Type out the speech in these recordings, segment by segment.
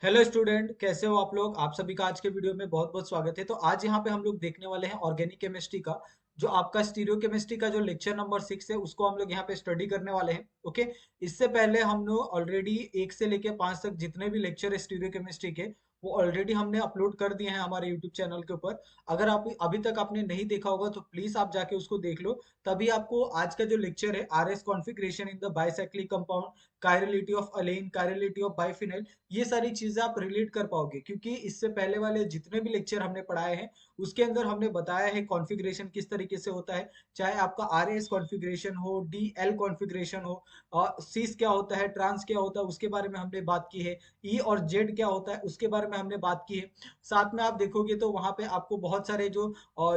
Hello student, कैसे हो आप लोग। आप सभी का आज के वीडियो में बहुत बहुत स्वागत है। तो आज यहाँ पे हम लोग देखने वाले हैं ऑर्गेनिक केमिस्ट्री का जो आपका स्टीरियो केमिस्ट्री का जो लेक्चर नंबर 6 है उसको हम लोग यहाँ पे स्टडी करने वाले हैं। ओके। इससे पहले हम लोग ऑलरेडी 1 से लेके 5 तक जितने भी लेक्चर है स्टीरियो केमिस्ट्री के वो ऑलरेडी हमने अपलोड कर दिए हैं हमारे यूट्यूब चैनल के ऊपर। अगर आप अभी तक आपने नहीं देखा होगा तो प्लीज आप जाके उसको देख लो। तभी आपको आज का जो लेक्चर है R S configuration in the bicyclic compound, chirality of allene, chirality of biphenyl, ये सारी चीजें आप रिलेट कर पाओगे। क्योंकि इससे पहले वाले जितने भी लेक्चर हमने पढ़ाए हैं उसके अंदर हमने बताया है कॉन्फ़िगरेशन किस तरीके से होता है। चाहे आपका आर एस कॉन्फ़िगरेशन हो, डी एल कॉन्फ़िगरेशन हो, और सीस क्या होता है, ट्रांस क्या होता है, उसके बारे में हमने बात की है। ई और जेड क्या होता है उसके बारे में हमने बात की है। साथ में आप देखोगे तो वहां पे आपको बहुत सारे जो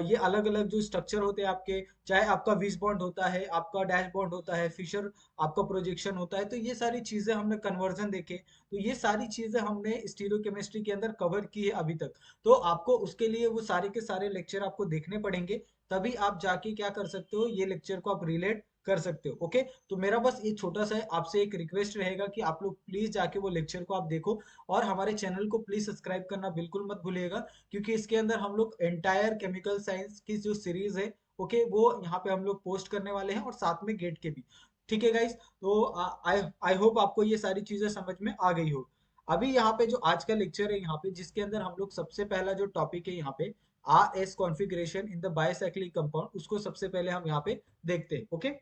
ये अलग अलग जो स्ट्रक्चर होते हैं आपके, चाहे आपका विस बॉन्ड होता है, आपका डैश बॉन्ड होता है, फिशर आपका प्रोजेक्शन होता है, तो ये सारी चीजें हमने कन्वर्जन देखे। तो ये सारी चीजें हमने स्टीरियोकेमिस्ट्री के अंदर कवर की है अभी तक। तो आपको उसके लिए वो सारे के सारे लेक्चर आपको देखने पड़ेंगे। तभी आप जाके क्या कर सकते हो, ये लेक्चर को आप रिलेट कर सकते हो। ओके। तो मेरा बस ये छोटा सा आपसे एक रिक्वेस्ट रहेगा कि आप लोग प्लीज जाके वो लेक्चर को आप देखो। और हमारे चैनल को प्लीज सब्सक्राइब करना बिल्कुल मत भूलिएगा। क्योंकि इसके अंदर हम लोग एंटायर केमिकल साइंस की जो सीरीज है, ओके, वो यहाँ पे हम लोग पोस्ट करने वाले हैं और साथ में गेट के भी। ठीक है गाइस। तो आई आई होप आपको ये सारी चीजें समझ में आ गई हो। अभी यहाँ पे जो आज का लेक्चर है यहाँ पे जिसके अंदर हम लोग सबसे पहला जो टॉपिक है यहाँ पे R S configuration in the bicyclic compound, उसको सबसे पहले हम यहाँ पे देखते हैं। ओके।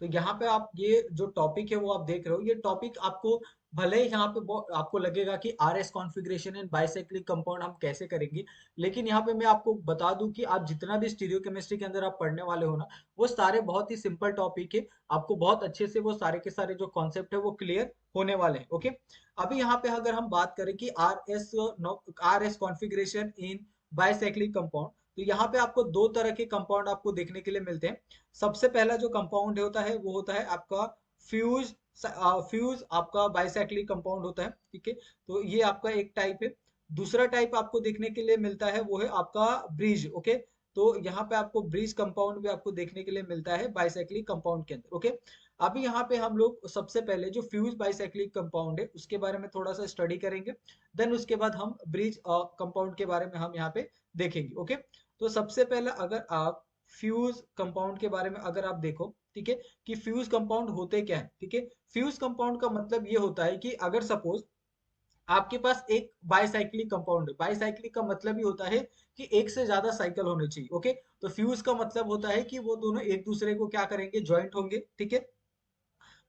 तो यहाँ पे आप ये जो टॉपिक है वो आप देख रहे हो, ये टॉपिक आपको भले ही यहाँ पे आपको लगेगा कि R S configuration and bicyclic compound हम कैसे करेंगे। लेकिन यहाँ पे मैं आपको बता दूं कि आप जितना भी स्टीरियो केमिस्ट्री के अंदर आप पढ़ने वाले हो ना, वो सारे बहुत ही सिंपल टॉपिक है। आपको बहुत अच्छे से वो सारे के सारे जो कॉन्सेप्ट है वो क्लियर होने वाले हैं। ओके। अभी यहाँ पे अगर हम बात करें कि आर एस कॉन्फ़िगरेशन इन बाइसाइक्लिक कंपाउंड, तो यहाँ पे आपको दो तरह के कंपाउंड आपको देखने के लिए मिलते हैं। सबसे पहला जो कंपाउंड होता है वो होता है आपका फ्यूज। फ्यूज आपका बाइसाइक्लिक कंपाउंड होता है। ठीक है। तो ये आपका एक टाइप है। दूसरा टाइप आपको देखने के लिए मिलता है वो है आपका ब्रिज। ओके। तो यहाँ पे आपको ब्रिज कंपाउंड भी आपको देखने के लिए मिलता है बाइसाइक्लिक कंपाउंड के अंदर। ओके। अभी यहाँ पे हम लोग सबसे पहले जो फ्यूज बाइसाइक्लिक कंपाउंड है उसके बारे में थोड़ा सा स्टडी करेंगे। देन उसके बाद हम ब्रिज कंपाउंड के बारे में हम यहाँ पे देखेंगे। ओके। तो सबसे पहले अगर आप फ्यूज कंपाउंड के बारे में अगर आप देखो, ठीक है, कि फ्यूज कंपाउंड होते क्या है। ठीक है। फ्यूज कंपाउंड का मतलब ये होता है कि अगर सपोज आपके पास एक बाइसाइक्लिक कंपाउंड है। बाइसाइक्लिक का मतलब ही होता है कि एक से ज्यादा साइकिल होने चाहिए। ओके। तो फ्यूज का मतलब होता है कि वो दोनों एक दूसरे को क्या करेंगे, ज्वाइंट होंगे। ठीक है।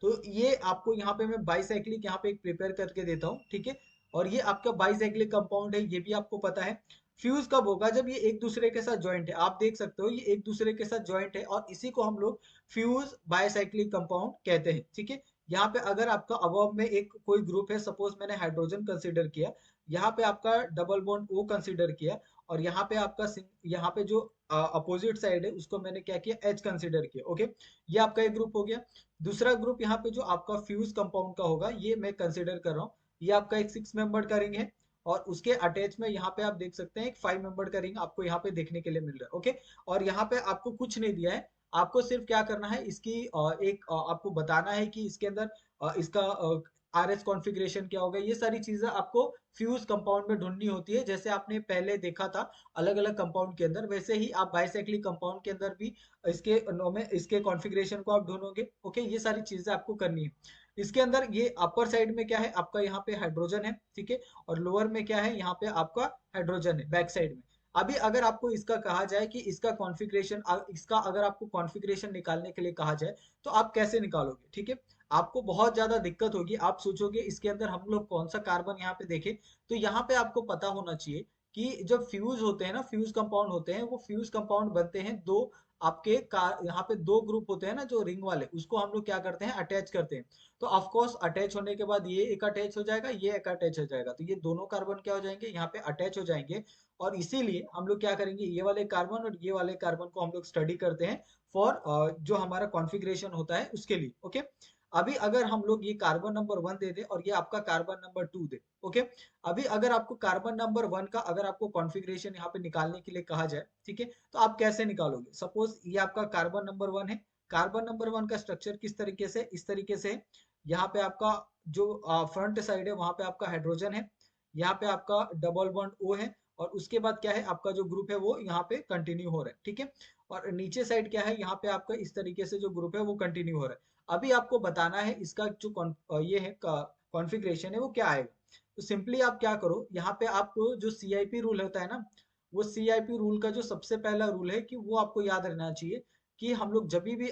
तो ये आपको यहाँ पे मैं बाईसाइक्लिक यहाँ पे एक प्रिपेयर करके देता हूँ। ठीक है। और ये आपका बाईसाइक्लिक कंपाउंड है, ये भी आपको पता है। फ्यूज कब होगा, जब ये एक दूसरे के साथ ज्वाइंट है। आप देख सकते हो ये एक दूसरे के साथ ज्वाइंट है और इसी को हम लोग फ्यूज बाईसाइक्लिक कंपाउंड कहते हैं। ठीक है। यहाँ पे अगर आपका अबव में एक कोई ग्रुप है, सपोज मैंने हाइड्रोजन कंसिडर किया, यहाँ पे आपका डबल बॉन्ड ओ कंसिडर किया, और यहाँ पे आपका यहाँ पे जो अपोजिट साइड है उसको मैंने क्या किया, एच कंसिडर किया। ओके। ये आपका एक ग्रुप हो गया। दूसरा ग्रुप यहाँ पे जो आपका फ्यूज कंपाउंड का होगा ये मैं कंसिडर कर रहा हूँ। ये आपका एक 6 मेंबर का रिंग है। और उसके अटैच में यहाँ पे आप देख सकते हैं एक 5 मेंबर का रिंग आपको यहाँ पे देखने के लिए मिल रहा है। ओके। और यहाँ पे आपको कुछ नहीं दिया है। आपको सिर्फ क्या करना है, इसकी आपको बताना है कि इसके अंदर इसका आर एस कॉन्फ़िगरेशन क्या होगा। ये सारी चीजें आपको फ्यूज कंपाउंड में ढूंढनी होती है। जैसे आपने पहले देखा था अलग अलग कंपाउंड के अंदर, वैसे ही आप बाइसाइक्लिक कंपाउंड के अंदर भी इसके कॉन्फ़िगरेशन को आप ढूंढोगे। ओके। ये सारी चीजें आपको करनी है। इसके अंदर ये अपर साइड में क्या है आपका, यहाँ पे हाइड्रोजन है। ठीक है। और लोअर में क्या है, यहाँ पे आपका हाइड्रोजन है बैक साइड में। अभी अगर आपको इसका कहा जाए कि इसका कॉन्फ़िगरेशन, इसका अगर आपको कॉन्फ़िगरेशन निकालने के लिए कहा जाए तो आप कैसे निकालोगे। ठीक है। आपको बहुत ज्यादा दिक्कत होगी। आप सोचोगे इसके अंदर हम लोग कौन सा कार्बन यहाँ पे देखें। तो यहाँ पे आपको पता होना चाहिए कि जब फ्यूज होते हैं ना, फ्यूज कंपाउंड होते हैं, वो फ्यूज कंपाउंड बनते हैं दो आपके यहाँ पे दो ग्रुप होते हैं ना जो रिंग वाले, उसको हम लोग क्या करते हैं, अटैच करते हैं। तो ऑफ कोर्स अटैच होने के बाद ये एक अटैच हो जाएगा, ये एक अटैच हो जाएगा, तो ये दोनों कार्बन क्या हो जाएंगे, यहाँ पे अटैच हो जाएंगे। और इसीलिए हम लोग क्या करेंगे, ये वाले कार्बन और ये वाले कार्बन को हम लोग स्टडी करते हैं फॉर जो हमारा कॉन्फ़िगरेशन होता है उसके लिए। ओके, अभी अगर हम लोग ये कार्बन नंबर 1 दे दे और ये आपका कार्बन नंबर 2 दे। ओके, अभी अगर आपको कार्बन नंबर 1 का अगर आपको कॉन्फ़िगरेशन यहाँ पे निकालने के लिए कहा जाए, ठीक है, तो आप कैसे निकालोगे? सपोज ये आपका कार्बन नंबर 1 है। कार्बन नंबर 1 का स्ट्रक्चर किस तरीके से, इस तरीके से है। यहाँ पे आपका जो फ्रंट साइड है वहां पे आपका हाइड्रोजन है, यहाँ पे आपका डबल बॉन्ड ओ है, और उसके बाद क्या है, आपका जो ग्रुप है वो यहाँ पे कंटिन्यू हो रहा है, ठीक है। और नीचे साइड क्या है, यहाँ पे आपका इस तरीके से जो ग्रुप है वो कंटिन्यू हो रहा है। अभी आपको बताना है इसका जो ये है कॉन्फ़िगरेशन है वो क्या आएगा। तो सिंपली आप क्या करो, यहाँ पे आप जो सीआईपी रूल होता है ना, वो सीआईपी रूल का जो सबसे पहला रूल है कि वो आपको याद रहना चाहिए कि हम लोग जब भी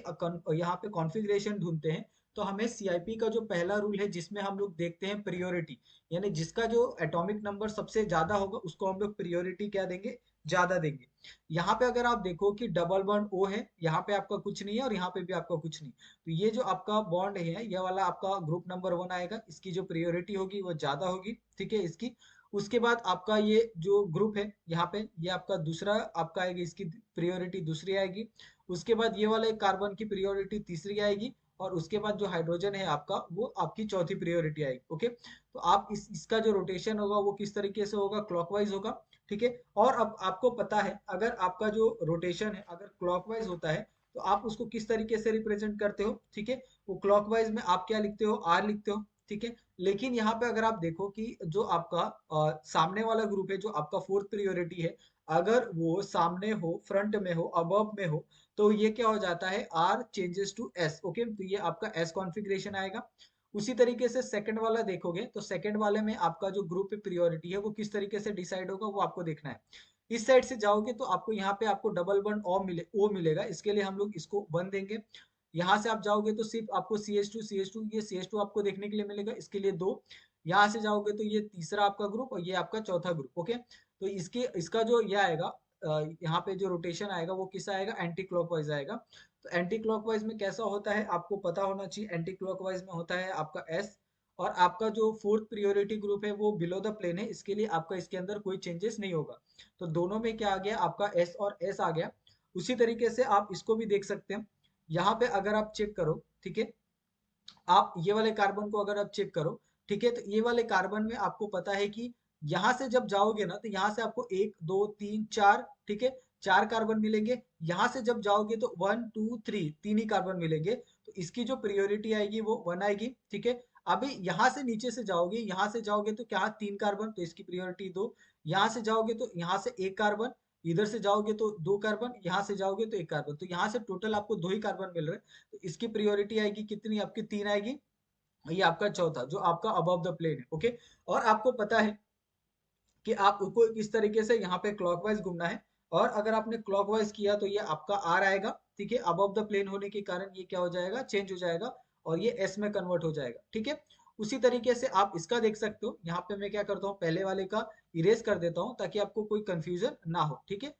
यहाँ पे कॉन्फ़िगरेशन ढूंढते हैं, तो हमें सीआईपी का जो पहला रूल है जिसमें हम लोग देखते हैं प्रियोरिटी, यानी जिसका जो एटॉमिक नंबर सबसे ज्यादा होगा उसको हम लोग प्रियोरिटी क्या देंगे, ज्यादा देंगे। यहाँ पे अगर आप देखो कि डबल बॉन्ड ओ है, यहाँ पे आपका कुछ नहीं है और यहाँ पे भी आपका कुछ नहीं, तो ये जो आपका बॉन्ड है ये वाला आपका ग्रुप नंबर 1 आएगा, इसकी जो प्रियोरिटी होगी वो ज्यादा होगी, ठीक है इसकी। उसके बाद आपका ये जो ग्रुप है यहाँ पे, ये आपका दूसरा आपका आएगी, इसकी प्रियोरिटी दूसरी आएगी। उसके बाद ये वाले कार्बन की प्रियोरिटी तीसरी आएगी, और उसके बाद जो हाइड्रोजन है आपका वो आपकी चौथी प्रियोरिटी आएगी। ओके, तो आप इसका जो रोटेशन होगा वो किस तरीके से होगा, क्लॉकवाइज होगा, ठीक है। और अब आपको पता है अगर आपका जो रोटेशन है अगर क्लॉकवाइज होता है तो आप उसको किस तरीके से रिप्रेजेंट करते हो, ठीक है। वो क्लॉकवाइज में आप क्या लिखते हो, आर लिखते हो, ठीक है। लेकिन यहाँ पे अगर आप देखो कि जो आपका सामने वाला ग्रुप है जो आपका फोर्थ प्रियोरिटी है, अगर वो सामने हो, फ्रंट में हो, अबव में हो, तो ये क्या हो जाता है, R changes to S. Okay, तो ये आपका एस कॉन्फ़िगरेशन आएगा। उसी तरीके से सेकंड वाला देखोगे तो सेकंड वाले में आपका जो ग्रुप प्रियोरिटी है वो किस तरीके से डिसाइड होगा वो आपको देखना है। इस साइड से जाओगे तो आपको यहाँ पे आपको डबल बॉन्ड ओ मिलेगा, इसके लिए हम लोग इसको 1 देंगे। यहाँ से आप जाओगे तो सिर्फ आपको CH2 ये CH2 आपको देखने के लिए मिलेगा, इसके लिए 2। यहाँ से जाओगे तो ये तीसरा आपका ग्रुप और ये आपका चौथा ग्रुप। ओके, तो इसके इसका जो ये आएगा यहाँ पे जो रोटेशन आएगा वो किस आएगा, एंटी क्लॉकवाइज आएगा। तो एंटी क्लॉकवाइज में कैसा होता है आपको पता होना चाहिए, एंटी क्लॉकवाइज में होता है आपका एस। और आपका जो फोर्थ प्रियोरिटी ग्रुप है वो बिलो द प्लेन है, इसके लिए आपका इसके अंदर कोई चेंजेस नहीं होगा। तो दोनों में क्या आ गया, आपका एस और एस आ गया। उसी तरीके से आप इसको भी देख सकते हैं। यहाँ पे अगर आप चेक करो, ठीक है, आप ये वाले कार्बन को अगर आप चेक करो, ठीक है, तो ये वाले कार्बन में आपको पता है कि यहाँ से जब जाओगे ना तो यहाँ से आपको 1 2 3 4, ठीक है, 4 कार्बन मिलेंगे। यहाँ से जब जाओगे तो 1 2 3 तीन ही कार्बन मिलेंगे, तो इसकी जो प्रियोरिटी आएगी वो 1 आएगी, ठीक है। अभी यहाँ से नीचे से जाओगे, यहाँ से जाओगे तो क्या, 3 कार्बन, तो इसकी प्रियोरिटी 2। यहाँ से जाओगे तो यहाँ से 1 कार्बन, इधर से जाओगे तो 2 कार्बन, यहाँ से जाओगे तो 1 कार्बन, तो यहाँ से टोटल आपको 2 ही कार्बन मिल रहे हैं। तो इसकी प्रियोरिटी आएगी कितनी, आपकी 3 आएगी। ये आपका चौथा जो आपका अबव द प्लेन है। ओके, और आपको पता है कि आपको इस तरीके से यहाँ पे क्लॉकवाइज घूमना है, और अगर आपने क्लॉकवाइज किया तो ये आपका आर आएगा, ठीक है। अबव द प्लेन होने के कारण ये क्या हो जाएगा, चेंज हो जाएगा, और ये एस में कन्वर्ट हो जाएगा, ठीक है। उसी तरीके से आप इसका देख सकते हो, यहाँ पे मैं क्या करता हूँ, पहले वाले का इरेज कर देता हूँ ताकि आपको कोई कंफ्यूजन ना हो, ठीक है।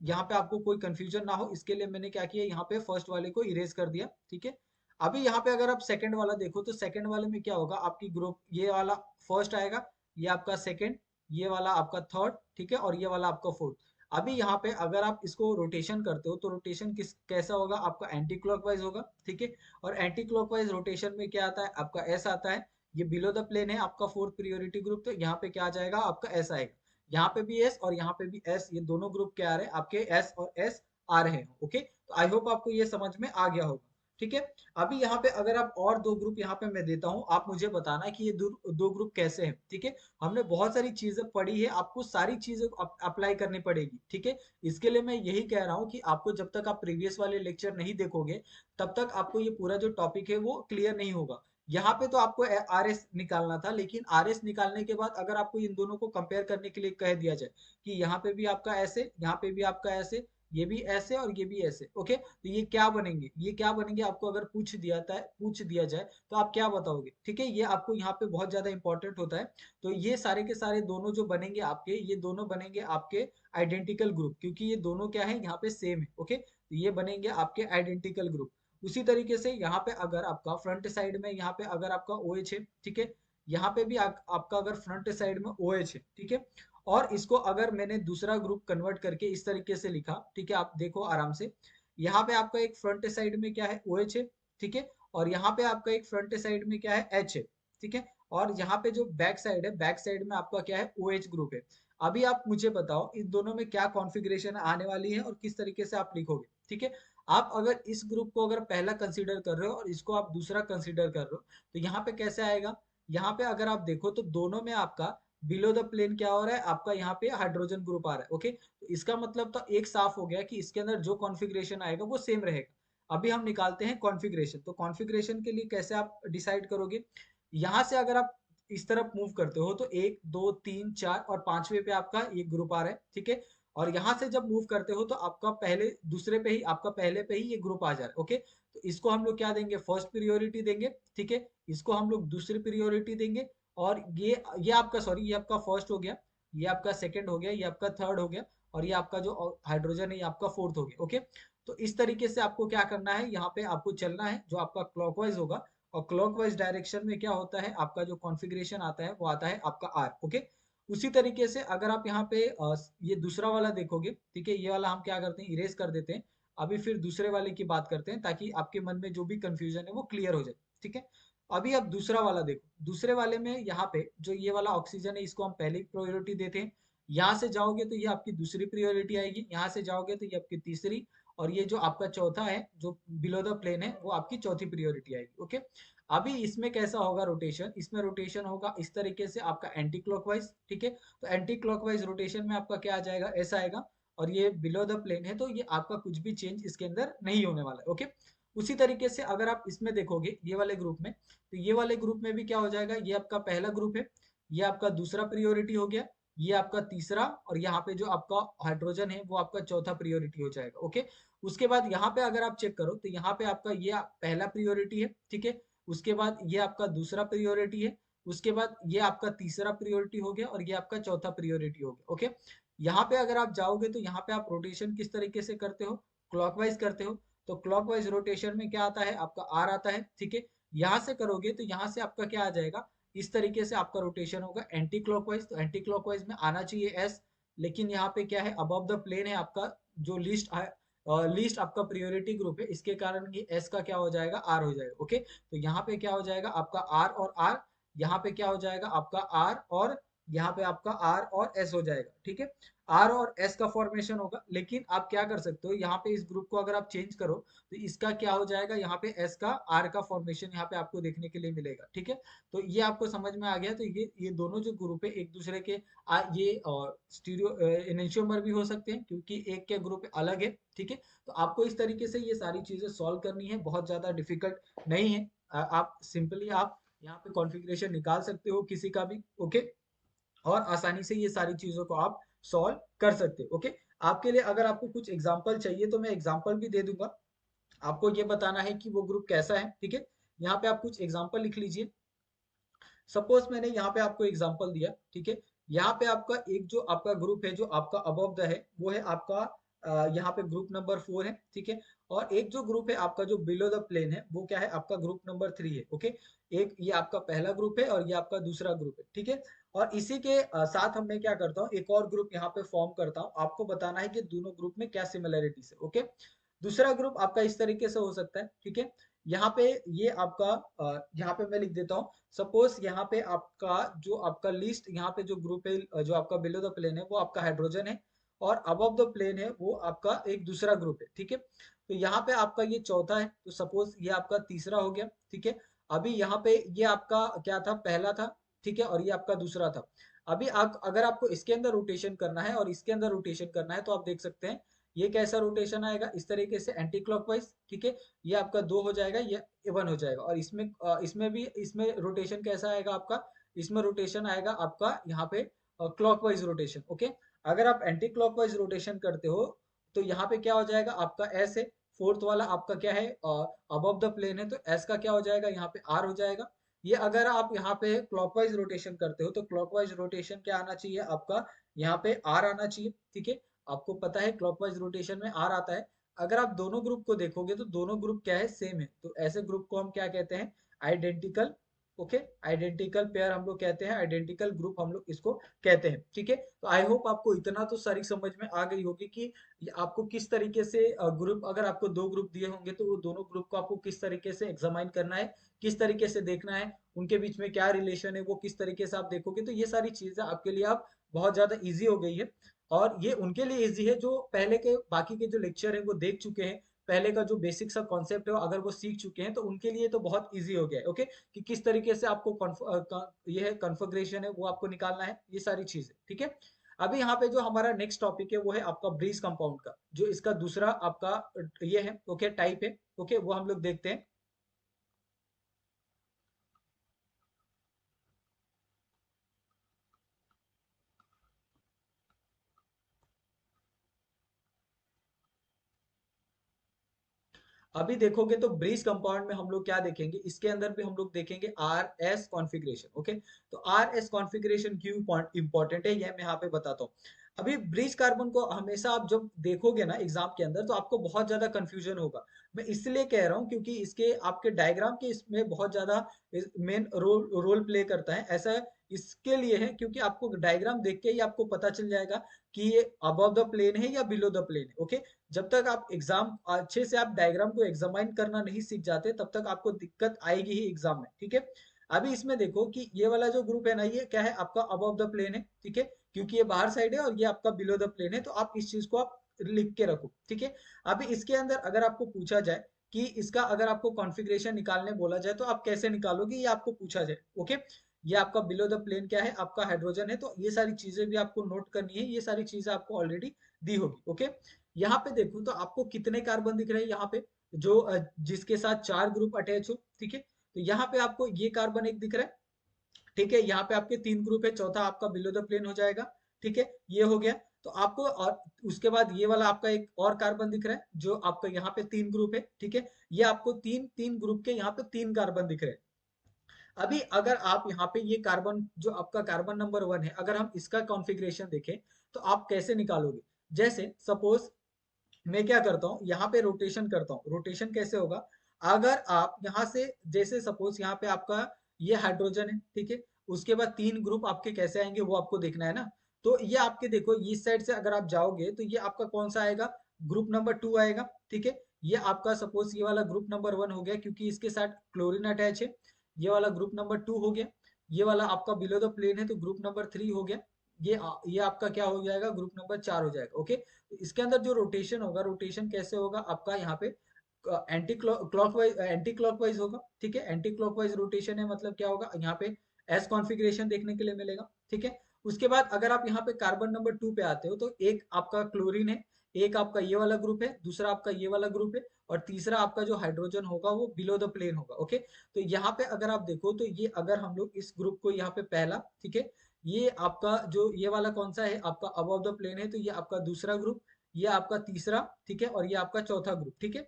यहाँ पे आपको कोई कंफ्यूजन ना हो इसके लिए मैंने क्या किया, यहाँ पे फर्स्ट वाले को इरेज कर दिया, ठीक है। अभी यहाँ पे अगर आप सेकंड वाला देखो तो सेकंड वाले में क्या होगा, आपकी ग्रुप ये वाला फर्स्ट आएगा, ये आपका सेकंड, ये वाला आपका थर्ड, ठीक है, और ये वाला आपका फोर्थ। अभी यहाँ पे अगर आप इसको रोटेशन करते हो तो रोटेशन किस कैसा होगा, आपका एंटी क्लॉकवाइज होगा, ठीक है। और एंटी क्लॉकवाइज रोटेशन में क्या आता है, आपका एस आता है। ये बिलो द प्लेन है आपका फोर्थ प्रियोरिटी ग्रुप, तो यहाँ पे क्या आ जाएगा, आपका एस आएगा। यहाँ पे भी एस और यहाँ पे भी एस, ये दोनों ग्रुप क्या आ रहे हैं, आपके एस और एस आ रहे हैं। ओके, तो आई होप आपको ये समझ में आ गया होगा, ठीक है। अभी यहाँ पे अगर आप और दो ग्रुप यहाँ पे मैं देता हूँ, आप मुझे बताना कि ये दो ग्रुप कैसे हैं, ठीक है। हमने बहुत सारी चीजें पढ़ी है, आपको सारी चीजें अप्लाई करनी पड़ेगी, ठीक है। इसके लिए मैं यही कह रहा हूँ कि आपको जब तक आप प्रीवियस वाले लेक्चर नहीं देखोगे तब तक आपको ये पूरा जो टॉपिक है वो क्लियर नहीं होगा। यहाँ पे तो आपको आर एस निकालना था, लेकिन आर एस निकालने के बाद अगर आपको इन दोनों को कंपेयर करने के लिए कह दिया जाए कि यहाँ पे भी आपका ऐसे, यहाँ पे भी आपका ऐसे, ये भी ऐसे और ये भी ऐसे, ओके, तो ये क्या बनेंगे, ये क्या बनेंगे, आपको अगर पूछ दिया जाए तो आप क्या बताओगे, ठीक है। ये आपको यहाँ पे बहुत ज्यादा इंपॉर्टेंट होता है। तो ये सारे के सारे दोनों जो बनेंगे आपके, ये दोनों बनेंगे आपके आइडेंटिकल ग्रुप, क्योंकि ये दोनों क्या है, यहाँ पे सेम है। ओके, तो ये बनेंगे आपके आइडेंटिकल ग्रुप। उसी तरीके से यहाँ पे अगर आपका फ्रंट साइड में यहाँ पे अगर आपका OH है, ठीक है, यहाँ पे भी आपका अगर फ्रंट साइड में OH है, ठीक है, और इसको अगर मैंने दूसरा ग्रुप कन्वर्ट करके इस तरीके से लिखा, ठीक है, आप देखो आराम से, यहाँ पे आपका एक फ्रंट साइड में क्या है, OH है, ठीक है, और यहाँ पे आपका एक फ्रंट साइड में क्या है, H है, ठीक है, और यहाँ पे जो बैक साइड है, बैक साइड में आपका क्या है, OH ग्रुप है। अभी आप मुझे बताओ इन दोनों में क्या कॉन्फ़िगरेशन आने वाली है और किस तरीके से आप लिखोगे, ठीक है। आप अगर इस ग्रुप को अगर पहला कंसीडर कर रहे हो और इसको आप दूसरा कंसीडर कर रहे हो, तो यहाँ पे कैसे आएगा, यहाँ पे अगर आप देखो तो दोनों में आपका बिलो द प्लेन क्या हो रहा है, आपका यहाँ पे हाइड्रोजन ग्रुप आ रहा है, ओके, तो इसका मतलब तो एक साफ हो गया कि इसके अंदर जो कॉन्फ़िगरेशन आएगा वो सेम रहेगा। अभी हम निकालते हैं कॉन्फ़िगरेशन। तो कॉन्फ़िगरेशन के लिए कैसे आप डिसाइड करोगे, यहाँ से अगर आप इस तरफ मूव करते हो तो 1 2 3 4 और पांचवे पे आपका ये ग्रुप आ रहा है, ठीक है, और यहाँ से जब मूव करते हो तो आपका पहले दूसरे पे ही आपका पहले पे ही ये ग्रुप आ जा रहा है, ओके, तो इसको हम लोग क्या देंगे, फर्स्ट प्रियोरिटी देंगे, ठीक है, इसको हम लोग दूसरी प्रियोरिटी देंगे, और ये आपका सॉरी ये आपका फर्स्ट हो गया, ये आपका सेकंड हो गया, ये आपका थर्ड हो गया, और ये आपका जो हाइड्रोजन है ये आपका फोर्थ हो गया, ओके। तो इस तरीके से आपको क्या करना है, यहाँ पे आपको चलना है, जो आपका क्लॉकवाइज होगा, और क्लॉकवाइज डायरेक्शन में क्या होता है, आपका जो कॉन्फ़िगरेशन आता है वो आता है आपका आर, ओके। उसी तरीके से अगर आप यहाँ पे ये दूसरा वाला देखोगे, ठीक है, ये वाला हम क्या करते हैं, इरेज कर देते हैं। अभी फिर दूसरे वाले की बात करते हैं ताकि आपके मन में जो भी कंफ्यूजन है वो क्लियर हो जाए, ठीक है। अभी आप दूसरा वाला देखो, दूसरे वाले में यहाँ पे जो ये वाला ऑक्सीजन है इसको हम पहली प्रायोरिटी देते हैं। यहाँ से जाओगे तो ये आपकी दूसरी प्रायोरिटी आएगी, यहाँ से जाओगे तो ये आपकी तीसरी, और ये जो आपका चौथा है जो बिलो द प्लेन है वो आपकी चौथी प्रायोरिटी आएगी, ओके। अभी इसमें कैसा होगा रोटेशन, इसमें रोटेशन होगा इस तरीके से आपका एंटी क्लॉकवाइज, ठीक है, तो एंटी क्लॉकवाइज रोटेशन में आपका क्या आ जाएगा, ऐसा आएगा, और ये बिलो द प्लेन है तो ये आपका कुछ भी चेंज इसके अंदर नहीं होने वाला है, ओके। उसी तरीके से अगर आप इसमें देखोगे ये वाले ग्रुप में, तो ये वाले ग्रुप में भी क्या हो जाएगा, ये आपका पहला ग्रुप है, ये आपका दूसरा प्रियोरिटी हो गया, ये आपका तीसरा, और यहाँ पे जो आपका हाइड्रोजन है वो आपका चौथा प्रियोरिटी हो जाएगा, ओके। उसके बाद यहाँ पे अगर आप चेक करो तो यहाँ पे आपका ये पहला प्रियोरिटी है, ठीक है, उसके बाद ये आपका दूसरा प्रियोरिटी है, उसके बाद ये आपका तीसरा प्रियोरिटी हो गया, और ये आपका चौथा प्रियोरिटी हो गया, ओके। यहाँ पे अगर आप जाओगे तो यहाँ पे आप रोटेशन किस तरीके से करते हो, क्लॉकवाइज करते हो, तो क्लॉकवाइज रोटेशन में क्या आता है, आपका आर आता है, ठीक है। यहाँ से करोगे तो यहाँ से आपका क्या आ जाएगा, इस तरीके से आपका रोटेशन होगा एंटी क्लॉकवाइज, तो एंटी क्लॉकवाइज में आना चाहिए एस, लेकिन यहाँ पे क्या है, अबव द प्लेन है आपका जो लिस्ट लिस्ट आपका प्रायोरिटी ग्रुप है, इसके कारण ये एस का क्या हो जाएगा, आर हो जाएगा, ओके। तो यहाँ पे क्या हो जाएगा आपका आर और आर, यहाँ पे क्या हो जाएगा आपका आर, और यहाँ पे आपका आर और एस हो जाएगा, ठीक है। आर और एस का फॉर्मेशन होगा, लेकिन आप क्या कर सकते हो, यहाँ पे इस ग्रुप को अगर आप चेंज करो तो इसका क्या हो जाएगा, यहाँ पे एस का आर का फॉर्मेशन यहाँ पे आपको देखने के लिए मिलेगा, ठीक है। तो ये आपको समझ में आ गया, तो ये दोनों जो ग्रुप है एक दूसरे के ये स्टीरियो एनेंशियोमर भी हो सकते हैं क्योंकि एक के ग्रुप अलग है, ठीक है। तो आपको इस तरीके से ये सारी चीजें सॉल्व करनी है, बहुत ज्यादा डिफिकल्ट नहीं है। आप सिंपली आप यहाँ पे कॉन्फ़िगरेशन निकाल सकते हो किसी का भी, ओके, और आसानी से ये सारी चीजों को आप सॉल्व कर सकते हो, ओके। आपके लिए अगर आपको कुछ एग्जांपल चाहिए तो मैं एग्जांपल भी दे दूंगा, आपको ये बताना है कि वो ग्रुप कैसा है, ठीक है। यहाँ पे आप कुछ एग्जांपल लिख लीजिए। सपोज मैंने यहाँ पे आपको एग्जांपल दिया, ठीक है, यहाँ पे आपका एक जो आपका ग्रुप है जो आपका अबव द है वो है आपका यहाँ पे ग्रुप नंबर 4 है, ठीक है, और एक जो ग्रुप है आपका जो बिलो द प्लेन है वो क्या है, आपका ग्रुप नंबर 3 है, ओके। एक ये आपका पहला ग्रुप है और ये आपका दूसरा ग्रुप है, ठीक है। और इसी के साथ हम मैं क्या करता हूँ, एक और ग्रुप यहाँ पे फॉर्म करता हूँ, आपको बताना है कि दोनों ग्रुप में क्या सिमिलरिटीज है, ओके। दूसरा ग्रुप आपका इस तरीके से हो सकता है, ठीक है। यहाँ पे ये आपका यहाँ पे मैं लिख देता हूँ, सपोज यहाँ पे आपका जो आपका लिस्ट यहाँ पे जो ग्रुप है जो आपका बिलो द प्लेन है वो आपका हाइड्रोजन है, और अबव द प्लेन है वो आपका एक दूसरा ग्रुप है, ठीक है। तो यहाँ पे आपका ये चौथा है, तो सपोज ये आपका तीसरा हो गया, ठीक है। अभी यहाँ पे ये आपका क्या था, पहला था, ठीक है, और ये आपका दूसरा था। अभी आप अगर आपको इसके अंदर रोटेशन करना है और इसके अंदर रोटेशन करना है तो आप देख सकते हैं ये कैसा रोटेशन आएगा, इस तरीके से एंटी क्लॉकवाइज, ठीक है। ये आपका 2 हो जाएगा, ये 1 हो जाएगा, और इसमें भी इसमें रोटेशन कैसा आएगा आपका, इसमें रोटेशन आएगा आपका यहाँ पे क्लॉकवाइज रोटेशन, ओके। अगर आप एंटी क्लॉकवाइज रोटेशन करते हो तो यहाँ पे क्या हो जाएगा, आपका एस है, फोर्थ वाला आपका क्या है, अबव द प्लेन है, तो एस का क्या हो जाएगा, यहाँ पे आर हो जाएगा। ये अगर आप यहाँ पे क्लॉकवाइज रोटेशन करते हो तो क्लॉकवाइज रोटेशन क्या आना चाहिए आपका, यहाँ पे आर आना चाहिए, ठीक है। आपको पता है क्लॉकवाइज रोटेशन में आर आता है। अगर आप दोनों ग्रुप को देखोगे तो दोनों ग्रुप क्या है, सेम है, तो ऐसे ग्रुप को हम क्या कहते हैं, आइडेंटिकल। ओके, आइडेंटिकल पेयर हम लोग कहते हैं, आइडेंटिकल ग्रुप हम लोग इसको कहते हैं। ठीक है, तो आई होप आपको इतना तो सारी समझ में आ गई होगी कि ये आपको किस तरीके से ग्रुप, अगर आपको दो ग्रुप दिए होंगे तो वो दोनों ग्रुप को आपको किस तरीके से एग्जामाइन करना है, किस तरीके से देखना है, उनके बीच में क्या रिलेशन है, वो किस तरीके से आप देखोगे, तो ये सारी चीजें आपके लिए आप बहुत ज्यादा इजी हो गई है। और ये उनके लिए इजी है जो पहले के बाकी के जो लेक्चर है वो देख चुके हैं, पहले का जो बेसिक सा कॉन्सेप्ट है अगर वो सीख चुके हैं तो उनके लिए तो बहुत इजी हो गया है। ओके, कि किस तरीके से आपको ये है कॉन्फ़िगरेशन है वो आपको निकालना है, ये सारी चीजें। ठीक है, अभी यहाँ पे जो हमारा नेक्स्ट टॉपिक है वो है आपका ब्रीज कंपाउंड का, जो इसका दूसरा आपका ये है, ओके, टाइप है। ओके, वो हम लोग देखते हैं। अभी देखोगे तो ब्रीज कंपाउंड में हम लोग क्या देखेंगे, इसके अंदर भी हम लोग देखेंगे आर एस कॉन्फ़िगरेशन। ओके, तो आर एस कॉन्फ़िगरेशन क्यों इंपॉर्टेंट है ये मैं यहाँ पे बताता हूँ। अभी ब्रीज कार्बन को हमेशा आप जब देखोगे ना एग्जाम के अंदर तो आपको बहुत ज्यादा कंफ्यूजन होगा। मैं इसलिए कह रहा हूँ क्योंकि इसके आपके डायग्राम के इसमें बहुत ज्यादा मेन रोल रोल प्ले करता है। ऐसा इसके लिए है क्योंकि आपको डायग्राम देख के ही आपको पता चल जाएगा कि ये अबव द प्लेन है या बिलो द प्लेन है। ओके, जब तक आप एग्जाम अच्छे से आप डायग्राम को एग्जामाइन करना नहीं सीख जाते तब तक आपको दिक्कत आएगी ही एग्जाम में। ठीक है, अभी इसमें देखो कि ये वाला जो ग्रुप है ना ये क्या है, आपका अबव द प्लेन है। ठीक है, क्योंकि ये बाहर साइड है और ये आपका बिलो द प्लेन है, तो आप इस चीज को आप लिख के रखो। ठीक है, अभी इसके अंदर अगर आपको पूछा जाए कि इसका अगर आपको कॉन्फ़िगरेशन निकालने बोला जाए तो आप कैसे निकालोगे, ये आपको पूछा जाए। ओके, ये आपका बिलो द प्लेन क्या है, आपका हाइड्रोजन है, तो ये सारी चीजें भी आपको नोट करनी है, ये सारी चीजें आपको ऑलरेडी दी होगी। ओके, यहाँ पे देखो तो आपको कितने कार्बन दिख रहे हैं यहाँ पे, जो जिसके साथ चार ग्रुप अटैच हो। ठीक है, तो यहाँ पे आपको ये कार्बन एक दिख रहा है। ठीक है, यहाँ पे आपके तीन ग्रुप है, चौथा आपका बिलो द प्लेन हो जाएगा। ठीक है, ये हो गया। तो आपको और उसके बाद ये वाला आपका एक और कार्बन दिख रहा है जो आपका यहाँ पे तीन ग्रुप है। ठीक है, ये आपको तीन तीन ग्रुप के यहाँ पे तीन कार्बन दिख रहे हैं। अभी अगर आप यहाँ पे ये कार्बन जो आपका कार्बन नंबर वन है, अगर हम इसका कॉन्फ़िगरेशन देखें तो आप कैसे निकालोगे। जैसे सपोज मैं क्या करता हूँ, यहाँ पे रोटेशन करता हूँ। रोटेशन कैसे होगा, अगर आप यहाँ से जैसे सपोज यहाँ पे आपका ये हाइड्रोजन है। ठीक है, उसके बाद तीन ग्रुप आपके कैसे आएंगे वो आपको देखना है ना। तो ये आपके देखो इस साइड से अगर आप जाओगे तो ये आपका कौन सा आएगा, ग्रुप नंबर टू आएगा। ठीक है, ये आपका सपोज ये वाला ग्रुप नंबर वन हो गया क्योंकि इसके साथ क्लोरीन अटैच है। ये वाला ग्रुप नंबर टू हो गया। ये वाला आपका बिलो द प्लेन है तो ग्रुप नंबर थ्री हो गया। ये आपका क्या हो जाएगा, ग्रुप नंबर चार हो जाएगा। ओके, तो इसके अंदर जो रोटेशन होगा, रोटेशन कैसे होगा आपका यहाँ पे एंटी क्लॉकवाइज होगा। ठीक है, एंटी क्लॉकवाइज रोटेशन है, मतलब क्या होगा यहाँ पे एस कॉन्फ़िगरेशन देखने के लिए मिलेगा। ठीक है, उसके बाद अगर आप यहाँ पे कार्बन नंबर टू पे आते हो तो एक आपका क्लोरीन है, एक आपका ये वाला ग्रुप है, दूसरा आपका ये वाला ग्रुप है, और तीसरा आपका जो हाइड्रोजन होगा वो बिलो द प्लेन होगा। ओके, तो यहाँ पे अगर आप देखो तो ये अगर हम लोग इस ग्रुप को यहाँ पे पहला, ठीक है, ये आपका जो ये वाला कौन सा है आपका अबव द प्लेन है, तो ये आपका दूसरा ग्रुप, ये आपका तीसरा, ठीक है, और ये आपका चौथा ग्रुप। ठीक है,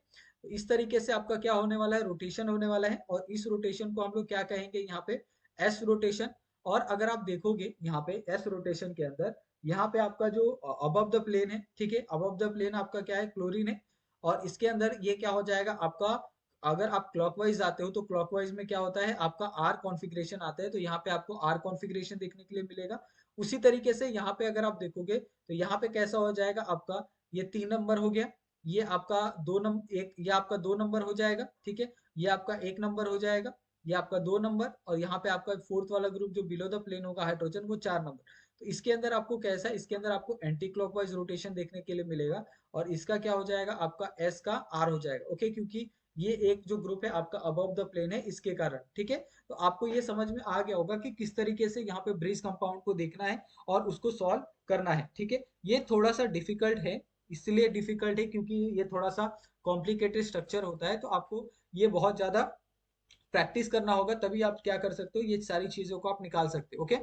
तो इस तरीके से आपका क्या होने वाला है, रोटेशन होने वाला है, और इस रोटेशन को हम लोग क्या कहेंगे यहाँ पे, एस रोटेशन। और अगर आप देखोगे यहाँ पे एस रोटेशन के अंदर यहाँ पे आपका जो अबव द प्लेन है, ठीक है, अबव द प्लेन आपका क्या है, क्लोरीन है, और इसके अंदर ये क्या हो जाएगा आपका, अगर आप क्लॉकवाइज आते हो तो क्लॉकवाइज में क्या होता है आपका आर कॉन्फ़िगरेशन आता है, तो यहाँ पे आपको आर कॉन्फ़िगरेशन देखने के लिए मिलेगा। उसी तरीके से यहाँ पे अगर आप देखोगे तो यहाँ पे कैसा हो जाएगा आपका, ये तीन नंबर हो गया, ये आपका दो नंबर एक, ये आपका दो नंबर हो जाएगा। ठीक है, ये आपका एक नंबर हो जाएगा, ये आपका दो नंबर, और यहाँ पे आपका फोर्थ वाला ग्रुप जो बिलो द प्लेन होगा हाइड्रोजन वो चार नंबर। तो इसके अंदर आपको कैसा है, इसके अंदर आपको एंटी क्लॉकवाइज रोटेशन देखने के लिए मिलेगा, और इसका क्या हो जाएगा आपका एस का आर हो जाएगा। ओके, क्योंकि ये एक जो ग्रुप है आपका अबव द प्लेन है इसके कारण। ठीक है, तो आपको ये समझ में आ गया होगा कि किस तरीके से यहाँ पे ब्रिज कंपाउंड को देखना है और उसको सॉल्व करना है। ठीक है, ये थोड़ा सा डिफिकल्ट है, इसलिए डिफिकल्ट है क्योंकि ये थोड़ा सा कॉम्प्लिकेटेड स्ट्रक्चर होता है, तो आपको ये बहुत ज्यादा प्रैक्टिस करना होगा, तभी आप क्या कर सकते हो, ये सारी चीजों को आप निकाल सकते हो। ओके,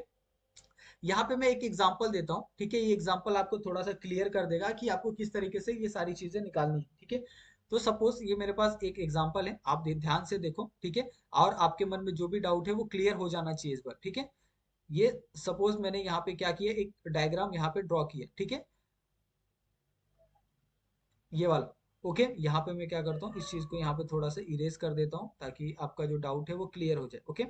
यहाँ पे मैं एक एग्जांपल देता हूँ। ठीक है, ये एग्जांपल आपको थोड़ा सा क्लियर कर देगा कि आपको किस तरीके से ये सारी चीजें निकालनी है। ठीक है, तो सपोज ये मेरे पास एक एग्जांपल है, आप ध्यान से देखो। ठीक है, और आपके मन में जो भी डाउट है वो क्लियर हो जाना चाहिए इस बार। ठीक है, ये सपोज मैंने यहाँ पे क्या किया, एक डायग्राम यहाँ पे ड्रॉ किया। ठीक है, ये वाला। ओके, यहाँ पे मैं क्या करता हूँ, इस चीज को यहाँ पे थोड़ा सा इरेज कर देता हूँ ताकि आपका जो डाउट है वो क्लियर हो जाए। ओके,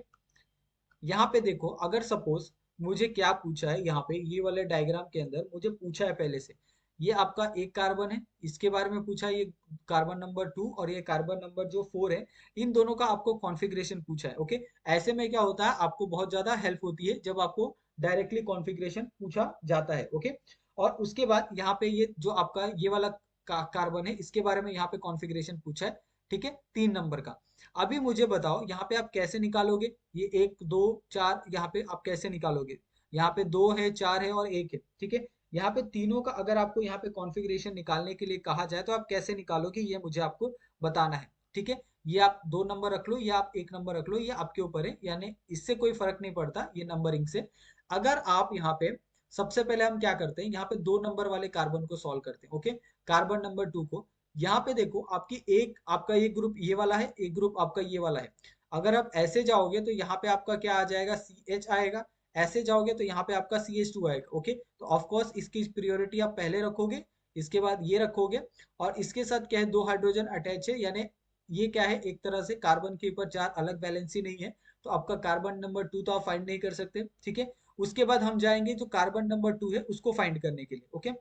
यहाँ पे देखो, अगर सपोज मुझे क्या पूछा है, यहाँ पे ये वाले डायग्राम के अंदर मुझे पूछा है पहले से, ये आपका एक कार्बन है, इसके बारे में पूछा है, ये कार्बन नंबर 2 और ये कार्बन नंबर जो 4 है, इन दोनों का आपको कॉन्फ़िगरेशन पूछा है। ओके, ऐसे में क्या होता है, आपको बहुत ज्यादा हेल्प होती है जब आपको डायरेक्टली कॉन्फ़िगरेशन पूछा जाता है। ओके, और उसके बाद यहाँ पे ये जो आपका ये वाला कार्बन है, इसके बारे में यहाँ पे कॉन्फ़िगरेशन पूछा है, ठीक है, 3 नंबर का। अभी मुझे बताओ यहाँ पे आप कैसे निकालोगे, ये 1 2 4 यहाँ पे आप कैसे निकालोगे, यहाँ पे 2 है, 4 है और 1 है, ठीक है। यहाँ पे तीनों का अगर आपको यहाँ पे कॉन्फ़िगरेशन निकालने के लिए कहा जाए तो आप कैसे निकालोगे, ये मुझे आपको बताना है, ठीक है। ये आप 2 नंबर रख लो या आप 1 नंबर रख लो, ये आपके ऊपर है, यानी इससे कोई फर्क नहीं पड़ता ये नंबरिंग से। अगर आप यहाँ पे सबसे पहले हम क्या करते हैं, यहाँ पे 2 नंबर वाले कार्बन को सॉल्व करते हैं। ओके, कार्बन नंबर 2 को, यहाँ पे देखो आपकी एक आपका एक ग्रुप ये वाला है, एक ग्रुप आपका ये वाला है। अगर आप ऐसे जाओगे तो यहाँ पे आपका क्या आ जाएगा, CH आएगा। ऐसे जाओगे तो यहाँ पे आपका CH2 आएगा। ओके, तो ऑफ कोर्स इसकी प्रियोरिटी आप पहले रखोगे, इसके बाद ये रखोगे, और इसके साथ क्या है, 2 हाइड्रोजन अटैच है, यानी ये क्या है, एक तरह से कार्बन के ऊपर 4 अलग वैलेंसी नहीं है, तो आपका कार्बन नंबर 2 तो आप फाइंड नहीं कर सकते, ठीक है। उसके बाद हम जाएंगे जो कार्बन नंबर 2 है उसको फाइंड करने के लिए। ओके,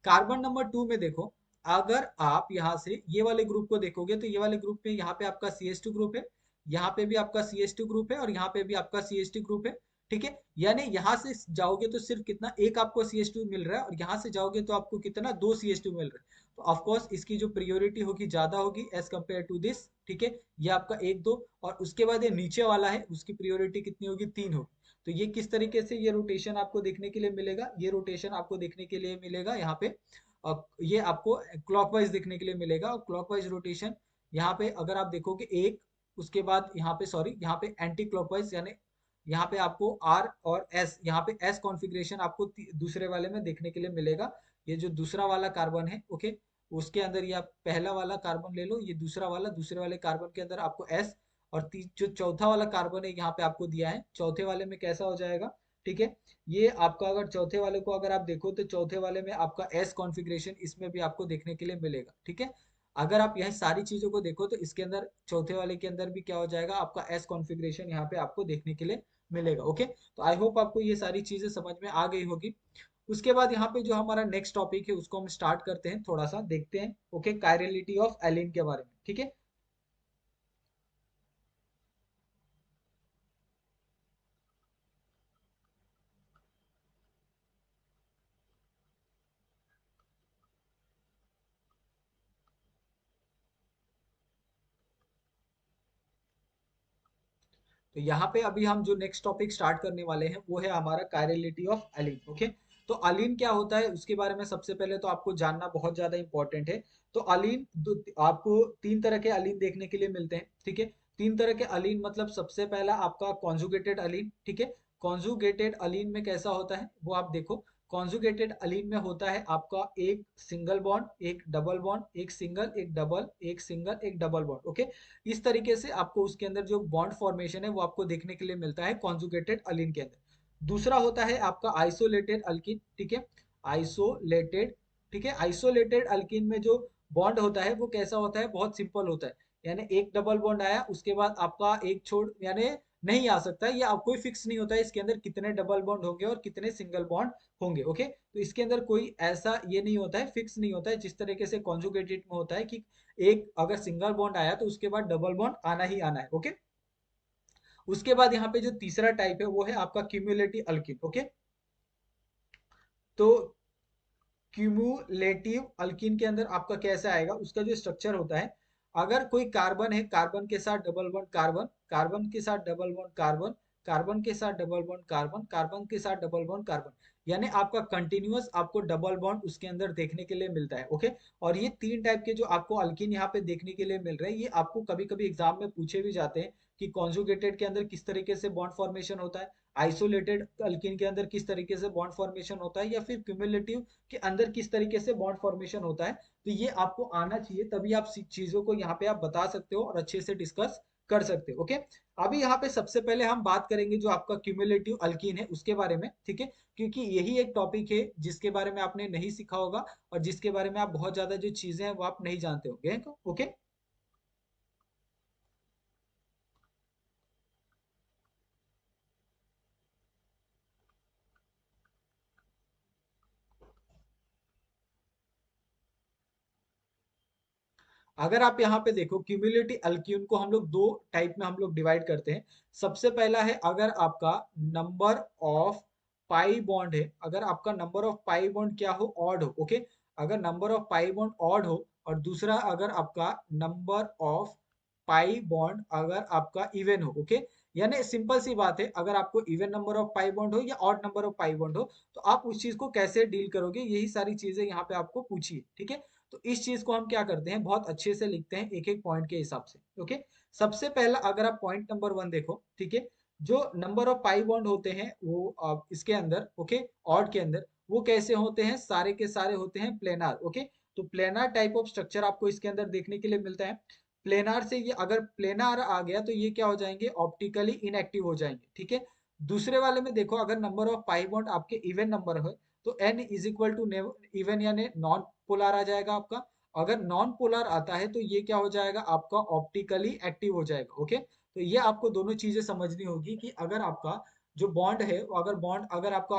कार्बन नंबर 2 में देखो, अगर आप यहाँ से ये वाले ग्रुप को देखोगे तो ये वाले ग्रुप में यहाँ पे आपका CH2 ग्रुप है, यहाँ पे भी आपका CH2 ग्रुप है और यहाँ पे भी आपका CH2 ग्रुप है, ठीक है। यानी यहाँ से जाओगे तो सिर्फ कितना, एक आपको CH2 मिल रहा है, और यहाँ से जाओगे तो आपको कितना, 2 CH2 मिल रहा है। तो ऑफ कोर्स इसकी जो प्रियोरिटी होगी ज्यादा होगी एज कम्पेयर टू दिस, ठीक है। ये आपका 1 2, और उसके बाद ये नीचे वाला है, उसकी प्रियोरिटी कितनी होगी, 3 होगी। तो ये किस तरीके से ये रोटेशन आपको देखने के लिए मिलेगा, ये रोटेशन आपको देखने के लिए मिलेगा यहाँ पे, ये आपको क्लॉकवाइज देखने के लिए मिलेगा। और क्लॉकवाइज रोटेशन यहाँ पे अगर आप देखोगे एक, उसके बाद यहाँ पे सॉरी, यहाँ पे एंटी क्लॉकवाइज, यानी यहाँ पे आपको आर और एस, यहाँ पे एस कॉन्फ़िगरेशन आपको दूसरे वाले में देखने के लिए मिलेगा। ये जो दूसरा वाला कार्बन है, ओके, उसके अंदर ये आप पहला वाला कार्बन ले लो, ये दूसरा वाला, दूसरे वाले कार्बन के अंदर आपको एस, और जो चौथा वाला कार्बन है यहाँ पे आपको दिया है, चौथे वाले में कैसा हो जाएगा, ठीक है। ये आपका अगर चौथे वाले को अगर आप देखो तो चौथे वाले में आपका एस कॉन्फ़िगरेशन इसमें भी आपको देखने के लिए मिलेगा, ठीक है। अगर आप यह सारी चीजों को देखो तो इसके अंदर चौथे वाले के अंदर भी क्या हो जाएगा, आपका एस कॉन्फ़िगरेशन यहाँ पे आपको देखने के लिए मिलेगा। ओके, तो आई होप आपको ये सारी चीजें समझ में आ गई होगी। उसके बाद यहाँ पे जो हमारा नेक्स्ट टॉपिक है उसको हम स्टार्ट करते हैं, थोड़ा सा देखते हैं। ओके, कायरलिटी ऑफ एलिन के बारे में, ठीक है। तो यहाँ पे अभी हम जो नेक्स्ट टॉपिक स्टार्ट करने वाले हैं वो है हमारा कायरलिटी ऑफ एलिन। ओके, तो अलीन क्या होता है उसके बारे में सबसे पहले तो आपको जानना बहुत ज्यादा इंपॉर्टेंट है। तो अलीन आपको 3 तरह के अलीन देखने के लिए मिलते हैं, ठीक है। 3 तरह के अलीन मतलब सबसे पहला आपका कॉन्जुगेटेड अलीन, ठीक है। कॉन्जुगेटेड अलीन में कैसा होता है वो आप देखो, कॉन्जुगेटेड अलीन में होता है आपका एक सिंगल बॉन्ड, एक डबल बॉन्ड, एक सिंगल, एक डबल, एक सिंगल, एक डबल बॉन्ड। ओके, इस तरीके से आपको उसके अंदर जो बॉन्ड फॉर्मेशन है वो आपको देखने के लिए मिलता है कॉन्जुगेटेड अलीन के अंदर। दूसरा होता है आपका आइसोलेटेड अल्किन, ठीक है, आइसोलेटेड, ठीक है। आइसोलेटेड अल्किन में जो बॉन्ड होता है वो कैसा होता है, बहुत सिंपल होता है, यानी एक डबल बॉन्ड आया उसके बाद आपका एक छोड़, यानी नहीं आ सकता है, ये आप कोई फिक्स नहीं होता है इसके अंदर कितने डबल बॉन्ड होंगे और कितने सिंगल बॉन्ड होंगे। ओके, तो इसके अंदर कोई ऐसा ये नहीं होता है, फिक्स नहीं होता है, जिस तरीके से कॉन्जुगेटेड में होता है कि एक अगर सिंगल बॉन्ड आया तो उसके बाद डबल बॉन्ड आना ही आना है। ओके, उसके बाद यहाँ पे जो तीसरा टाइप है वो है आपका क्यूमुलेटिव अल्किन। ओके, तो क्यूमुलेटिव अल्किन के अंदर आपका कैसा आएगा, उसका जो स्ट्रक्चर होता है, अगर कोई कार्बन है, कार्बन के साथ डबल बॉन्ड कार्बन, कार्बन के साथ डबल बॉन्ड कार्बन, कार्बन के साथ डबल बॉन्ड कार्बन, कार्बन के साथ डबल बॉन्ड कार्बन, यानी आपका कंटिन्यूअस आपको डबल बॉन्ड उसके अंदर देखने के लिए मिलता है। ओके, और ये 3 टाइप के जो आपको अल्किन यहाँ पे देखने के लिए मिल रहे हैं, ये आपको कभी कभी एग्जाम में पूछे भी जाते हैं कि कॉन्जुगेटेड के अंदर किस तरीके से बॉन्ड फॉर्मेशन होता है, आइसोलेटेड अल्किन के अंदर किस तरीके से बॉन्ड फॉर्मेशन होता है, या फिर क्यूमुलेटिव के अंदर किस तरीके से बॉन्ड फॉर्मेशन होता है। तो ये आपको आना चाहिए, तभी आप चीजों को यहाँ पे आप बता सकते हो और अच्छे से डिस्कस कर सकते हो। ओके, अभी यहाँ पे सबसे पहले हम बात करेंगे जो आपका क्यूमुलेटिव अल्कीन है उसके बारे में, ठीक है, क्योंकि यही एक टॉपिक है जिसके बारे में आपने नहीं सीखा होगा और जिसके बारे में आप बहुत ज्यादा जो चीजें हैं वो आप नहीं जानते होंगे। ओके, अगर आप यहाँ पे देखो क्यूमुलेटिव अल्कीन को हम लोग दो टाइप में हम लोग डिवाइड करते हैं। सबसे पहला है अगर आपका नंबर ऑफ पाई बॉन्ड है, अगर आपका नंबर ऑफ पाई बॉन्ड क्या हो, ऑड हो। ओके, अगर number of pi bond odd हो, और दूसरा अगर आपका नंबर ऑफ पाई बॉन्ड अगर आपका इवन हो। ओके, यानी सिंपल सी बात है, अगर आपको even number of pi bond हो या odd number of pi bond हो, तो आप उस चीज को कैसे डील करोगे, यही सारी चीजें यहाँ पे आपको पूछी है। ठीक है, तो इस चीज को हम क्या करते हैं, बहुत अच्छे से लिखते हैं एक एक पॉइंट के हिसाब से। ओके, सबसे पहला अगर आप पॉइंट नंबर 1 देखो, ठीक है, जो नंबर ऑफ पाई बॉन्ड होते हैं वो इसके अंदर, ओके, ऑड के अंदर, वो कैसे होते हैं, सारे के सारे होते हैं प्लेनार। ओके, तो प्लेनार टाइप ऑफ स्ट्रक्चर आपको इसके अंदर देखने के लिए मिलता है। प्लेनार से ये अगर प्लेनार आ गया तो ये क्या हो जाएंगे, ऑप्टिकली इनएक्टिव हो जाएंगे। ठीक है, दूसरे वाले में देखो, अगर नंबर ऑफ पाई बॉन्ड आपके इवन नंबर है तो n is equal to even यानी नॉन पोलर आ जाएगा आपका। अगर नॉन पोलर आता है तो ये क्या हो जाएगा, आपका ऑप्टिकली एक्टिव हो जाएगा। ओके, तो ये आपको दोनों चीजें समझनी होगी कि अगर आपका जो बॉन्ड है, अगर बॉन्ड अगर आपका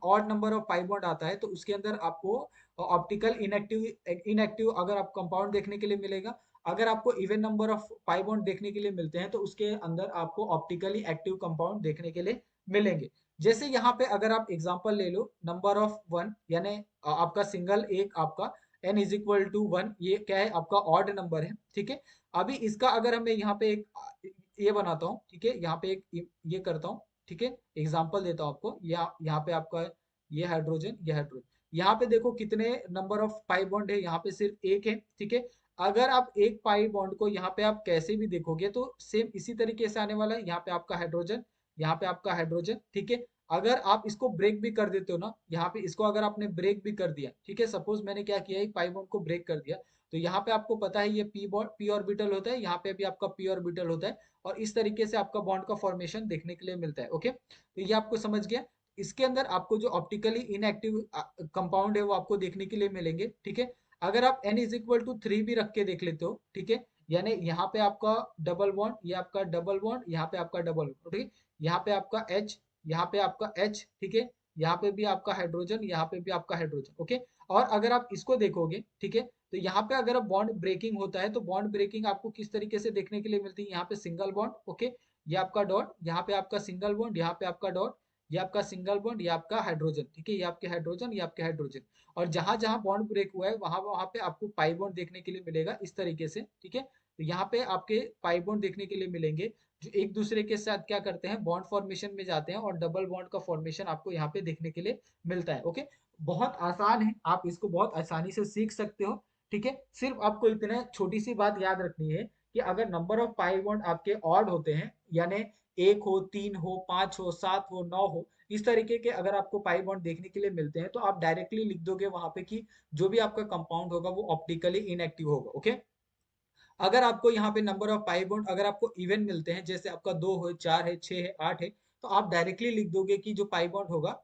odd number of pi bond आता है तो उसके अंदर आपको ऑप्टिकल इनएक्टिव इनएक्टिव अगर आप कंपाउंड देखने के लिए मिलेगा। अगर आपको even number of pi bond देखने के लिए मिलते हैं तो उसके अंदर आपको ऑप्टिकली एक्टिव कंपाउंड देखने के लिए मिलेंगे। जैसे यहाँ पे अगर आप एग्जांपल ले लो, नंबर ऑफ 1 यानी आपका सिंगल एक आपका n इज इक्वल टू 1, ये क्या है, आपका ऑड नंबर है। ठीक है, अभी इसका अगर हमें यहाँ पे एक ये बनाता हूँ, ठीक है, यहाँ पे एक ये करता हूँ, ठीक है, एग्जांपल देता हूँ आपको, यहाँ पे आपका ये हाइड्रोजन, ये हाइड्रोजन, यहाँ पे देखो कितने नंबर ऑफ पाई बॉन्ड है, यहाँ पे सिर्फ एक है। ठीक है, अगर आप एक पाई बॉन्ड को यहाँ पे आप कैसे भी देखोगे तो सेम इसी तरीके से आने वाला है, यहाँ पे आपका हाइड्रोजन, यहाँ पे आपका हाइड्रोजन। ठीक है, अगर आप इसको ब्रेक भी कर देते हो ना, यहाँ पे इसको अगर आपने ब्रेक भी कर दिया, ठीक है, सपोज मैंने क्या किया, एक पाई बॉन्ड को ब्रेक कर दिया, तो यहाँ पे आपको पता है ये पी बॉन्ड पी ऑर्बिटल होता है, यहाँ पे भी आपका पी ऑर्बिटल होता है, और इस तरीके से आपका बॉन्ड का फॉर्मेशन देखने के लिए मिलता है। ओके, तो ये आपको समझ गया। इसके अंदर आपको जो ऑप्टिकली इनएक्टिव कंपाउंड है वो आपको देखने के लिए मिलेंगे। ठीक है, अगर आप n इज इक्वल टू 3 भी रख के देख लेते हो, ठीक है, यानी यहाँ पे आपका डबल बॉन्ड, ये आपका डबल बॉन्ड, यहाँ पे आपका डबल बॉन्ड, ठीक है, यहाँ पे आपका H, यहाँ पे आपका H, ठीक है, यहाँ पे भी आपका हाइड्रोजन, यहाँ पे भी आपका हाइड्रोजन। ओके, और अगर आप इसको देखोगे, ठीक है, तो यहाँ पे अगर बॉन्ड ब्रेकिंग होता है तो बॉन्ड ब्रेकिंग आपको किस तरीके से देखने के लिए मिलती है, यहाँ पे सिंगल बॉन्ड, ओके, ये आपका डॉट, यहाँ पे आपका सिंगल बॉन्ड, यहाँ पे आपका डॉट, ये आपका सिंगल बॉन्ड, ये आपका हाइड्रोजन। ठीक है, ये आपके हाइड्रोजन, ये आपके हाइड्रोजन, और जहां जहां बॉन्ड ब्रेक हुआ है वहां वहां पे आपको पाई बॉन्ड देखने के लिए मिलेगा इस तरीके से। ठीक है, तो यहाँ पे आपके पाई बॉन्ड देखने के लिए मिलेंगे जो एक दूसरे के साथ क्या करते हैं, बॉन्ड फॉर्मेशन में जाते हैं, और डबल बॉन्ड का फॉर्मेशन आपको यहाँ पे देखने के लिए मिलता है। ओके, बहुत आसान है, आप इसको बहुत आसानी से सीख सकते हो। ठीक है, सिर्फ आपको इतना छोटी सी बात याद रखनी है कि अगर नंबर ऑफ पाई बॉन्ड आपके ऑड होते हैं, यानी एक हो, तीन हो, पांच हो, सात हो, नौ हो, इस तरीके के अगर आपको पाई बॉन्ड देखने के लिए मिलते हैं तो आप डायरेक्टली लिख दोगे वहां पे कि जो भी आपका कंपाउंड होगा वो ऑप्टिकली इनएक्टिव होगा। ओके, अगर आपको यहाँ पे नंबर ऑफ पाई बॉन्ड अगर आपको इवन मिलते हैं, जैसे आपका दो है, चार है, छह है, आठ है, तो आप डायरेक्टली लिख दोगे कि जो पाई बॉन्ड होगा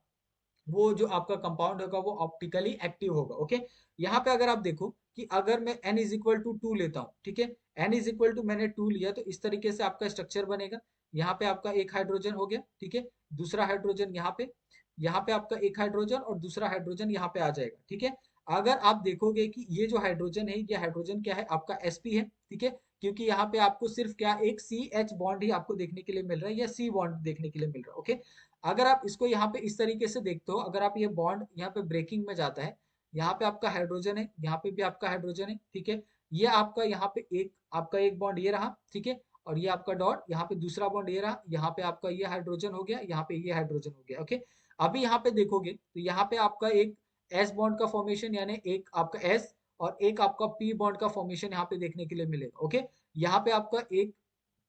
वो जो आपका कंपाउंड होगा वो ऑप्टिकली एक्टिव होगा। ओके, यहाँ पे अगर आप देखो कि अगर मैं n इज इक्वल टू 2 लेता हूँ, ठीक है, n इज इक्वल टू मैंने 2 लिया तो इस तरीके से आपका स्ट्रक्चर बनेगा। यहाँ पे आपका एक हाइड्रोजन हो गया, ठीक है, दूसरा हाइड्रोजन यहाँ पे आपका एक हाइड्रोजन और दूसरा हाइड्रोजन यहाँ पे आ जाएगा। ठीक है, अगर आप देखोगे कि ये जो हाइड्रोजन है, ये हाइड्रोजन क्या है, आपका sp है। ठीक है, क्योंकि यहाँ पे आपको सिर्फ क्या एक सी एच बॉन्ड ही आपको देखने के लिए मिल रहा है, या सी बॉन्ड देखने के लिए मिल रहा है। ओके, अगर आप इसको यहाँ पे इस तरीके से देखते हो, अगर आप ये बॉन्ड यहाँ पे ब्रेकिंग में जाता है, यहाँ पे आपका हाइड्रोजन है, यहाँ पे भी आपका हाइड्रोजन है। ठीक है, ये आपका यहाँ पे एक आपका एक बॉन्ड ये रहा, ठीक है, और ये आपका डॉट, यहाँ पे दूसरा बॉन्ड ये रहा, यहाँ पे आपका ये हाइड्रोजन हो गया, यहाँ पे ये हाइड्रोजन हो गया। ओके, अभी यहाँ पे देखोगे तो यहाँ पे आपका एक एस बॉन्ड का फॉर्मेशन, यानी एक आपका एस और एक आपका पी बॉन्ड का फॉर्मेशन यहाँ पे देखने के लिए मिलेगा। ओके, यहाँ पे आपका एक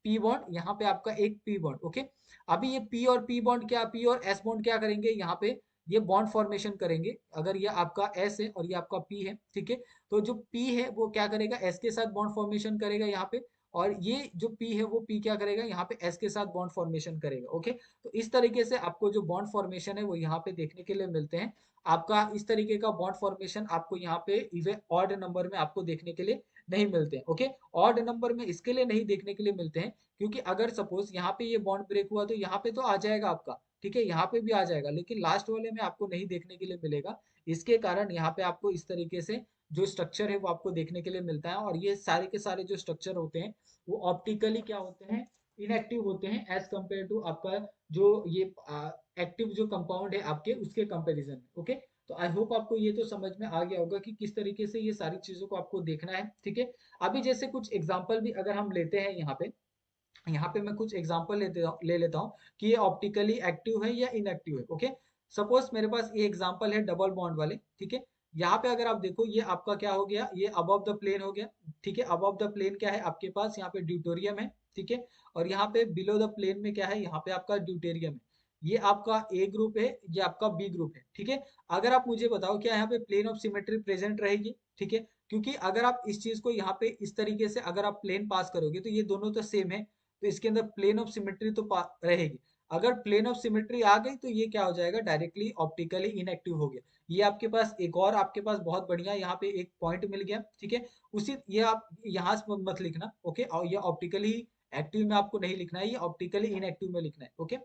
पी बॉन्ड, यहाँ पे आपका एक पी बॉन्ड। ओके, अभी ये पी और पी बॉन्ड क्या, पी और एस बॉन्ड क्या करेंगे, यहाँ पे ये बॉन्ड फॉर्मेशन करेंगे। अगर ये आपका एस है और ये आपका पी है, ठीक है, तो जो पी है वो क्या करेगा, एस के साथ बॉन्ड फॉर्मेशन करेगा यहाँ पे, और ये जो P है वो P क्या करेगा, यहाँ पे S के साथ बॉन्ड फॉर्मेशन करेगा। ओके, तो इस तरीके से आपको जो बॉन्ड फॉर्मेशन है वो यहाँ पे देखने के लिए मिलते हैं। आपका इस तरीके का बॉन्ड फॉर्मेशन आपको यहाँ पे इवन ऑड नंबर में आपको देखने के लिए नहीं मिलते हैं। ओके, ऑड नंबर में इसके लिए नहीं देखने के लिए मिलते हैं क्योंकि अगर सपोज यहाँ पे ये बॉन्ड ब्रेक हुआ तो यहाँ पे तो आ जाएगा आपका, ठीक है, यहाँ पे भी आ जाएगा, लेकिन लास्ट वाले में आपको नहीं देखने के लिए मिलेगा। इसके कारण यहाँ पे आपको इस तरीके से जो स्ट्रक्चर है वो आपको देखने के लिए मिलता है। और ये सारे के सारे जो स्ट्रक्चर होते हैं वो ऑप्टिकली क्या होते हैं, इनएक्टिव होते हैं एज कम्पेयर टू आपका जो ये एक्टिव जो कंपाउंड है आपके उसके कंपैरिजन में। ओके, तो आई होप आपको ये तो समझ में आ गया होगा कि किस तरीके से ये सारी चीजों को आपको देखना है। ठीक है, अभी जैसे कुछ एग्जांपल भी अगर हम लेते हैं यहाँ पे मैं कुछ एग्जांपल ले लेता हूँ कि ये ऑप्टिकली एक्टिव है या इनएक्टिव है। ओके, सपोज मेरे पास ये एग्जांपल है डबल बॉन्ड वाले। ठीक है, यहाँ पे अगर आप देखो ये आपका क्या हो गया, ये अबव द प्लेन हो गया। ठीक है, अबव द प्लेन क्या है आपके पास, यहाँ पे ड्यूटेरियम है। ठीक है, और यहाँ पे बिलो द प्लेन में क्या है, यहाँ पे आपका ड्यूटेरियम है। ये आपका ए ग्रुप है, ये आपका बी ग्रुप है। ठीक है, अगर आप मुझे बताओ क्या यहाँ पे प्लेन ऑफ सिमेट्री प्रेजेंट रहेगी। ठीक है, क्योंकि अगर आप इस चीज को यहाँ पे इस तरीके से अगर आप प्लेन पास करोगे तो ये दोनों तो सेम है, तो इसके अंदर प्लेन ऑफ सिमेट्री तो रहेगी। अगर प्लेन ऑफ सिमेट्री आ गई तो ये क्या हो जाएगा, डायरेक्टली ऑप्टिकली इनएक्टिव हो गया। ये आपके पास एक और आपके पास बहुत बढ़िया यहाँ पे एक पॉइंट मिल गया। ठीक है, उसी ये आप यहाँ से मत लिखना। ओके, और ये ऑप्टिकली एक्टिव में आपको नहीं लिखना है, ये ऑप्टिकली इनएक्टिव में लिखना है। ओके,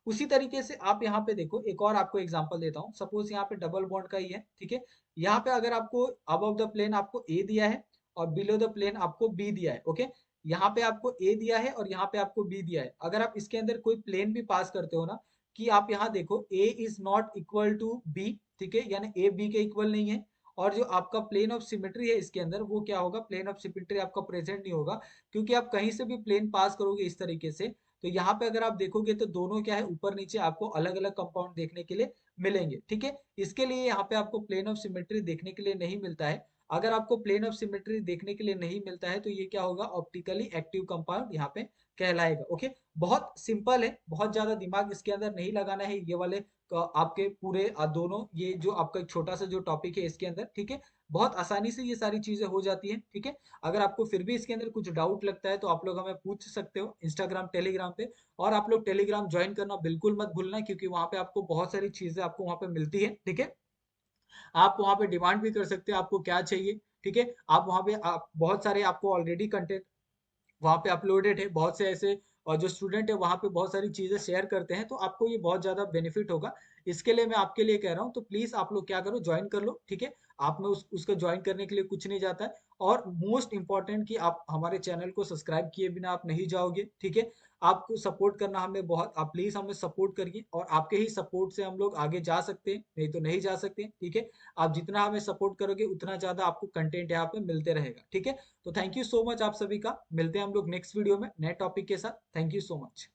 उसी तरीके से आप यहाँ पे देखो, एक और आपको एग्जांपल देता हूँ। सपोज यहाँ पे डबल बॉन्ड का ही है। ठीक है, यहाँ पे अगर आपको अबव द प्लेन आपको ए दिया है और बिलो द प्लेन आपको बी दिया है। ओके, यहाँ पे आपको ए दिया है और यहाँ पे आपको बी दिया है। अगर आप इसके अंदर कोई प्लेन भी पास करते हो ना, कि आप यहाँ देखो A is not equal to B. ठीक है, यानी ए बी के इक्वल नहीं है। और जो आपका प्लेन ऑफ सिमेट्री है इसके अंदर वो क्या होगा, प्लेन ऑफ सिमेट्री आपका प्रेजेंट नहीं होगा, क्योंकि आप कहीं से भी प्लेन पास करोगे इस तरीके से तो यहाँ पे अगर आप देखोगे तो दोनों क्या है, ऊपर नीचे आपको अलग अलग कंपाउंड देखने के लिए मिलेंगे। ठीक है, इसके लिए यहाँ पे आपको प्लेन ऑफ सिमेट्री देखने के लिए नहीं मिलता है। अगर आपको प्लेन ऑफ सिमेट्री देखने के लिए नहीं मिलता है तो ये क्या होगा, ऑप्टिकली एक्टिव कंपाउंड यहाँ पे कहलाएगा। ओके, बहुत सिंपल है, बहुत ज्यादा दिमाग इसके अंदर नहीं लगाना है। ये वाले आपके पूरे दोनों ये जो आपका एक छोटा सा जो टॉपिक है इसके अंदर, ठीक है, बहुत आसानी से ये सारी चीजें हो जाती हैं। ठीक है, अगर आपको फिर भी इसके अंदर कुछ डाउट लगता है तो आप लोग हमें पूछ सकते हो इंस्टाग्राम टेलीग्राम पे। और आप लोग टेलीग्राम ज्वाइन करना बिल्कुल मत भूलना, क्योंकि वहां पे आपको बहुत सारी चीजें आपको वहां पे मिलती है। ठीक है, आप वहां पे डिमांड भी कर सकते हैं आपको क्या चाहिए। ठीक है, आप वहां पे आप बहुत सारे आपको ऑलरेडी कंटेंट वहाँ पे अपलोडेड है, बहुत से ऐसे और जो स्टूडेंट है वहाँ पे बहुत सारी चीजें शेयर करते हैं, तो आपको ये बहुत ज्यादा बेनिफिट होगा। इसके लिए मैं आपके लिए कह रहा हूँ, तो प्लीज आप लोग क्या करो, ज्वाइन कर लो। ठीक है, आप में उसका ज्वाइन करने के लिए कुछ नहीं जाता है। और मोस्ट इंपॉर्टेंट कि आप हमारे चैनल को सब्सक्राइब किए बिना आप नहीं जाओगे। ठीक है, आपको सपोर्ट करना हमें बहुत, आप प्लीज हमें सपोर्ट करिए, और आपके ही सपोर्ट से हम लोग आगे जा सकते हैं, नहीं तो नहीं जा सकते। ठीक है, आप जितना हमें सपोर्ट करोगे उतना ज्यादा आपको कंटेंट यहाँ पे मिलते रहेगा। ठीक है, तो थैंक यू सो मच आप सभी का। मिलते हैं हम लोग नेक्स्ट वीडियो में नए टॉपिक के साथ। Thank you so much.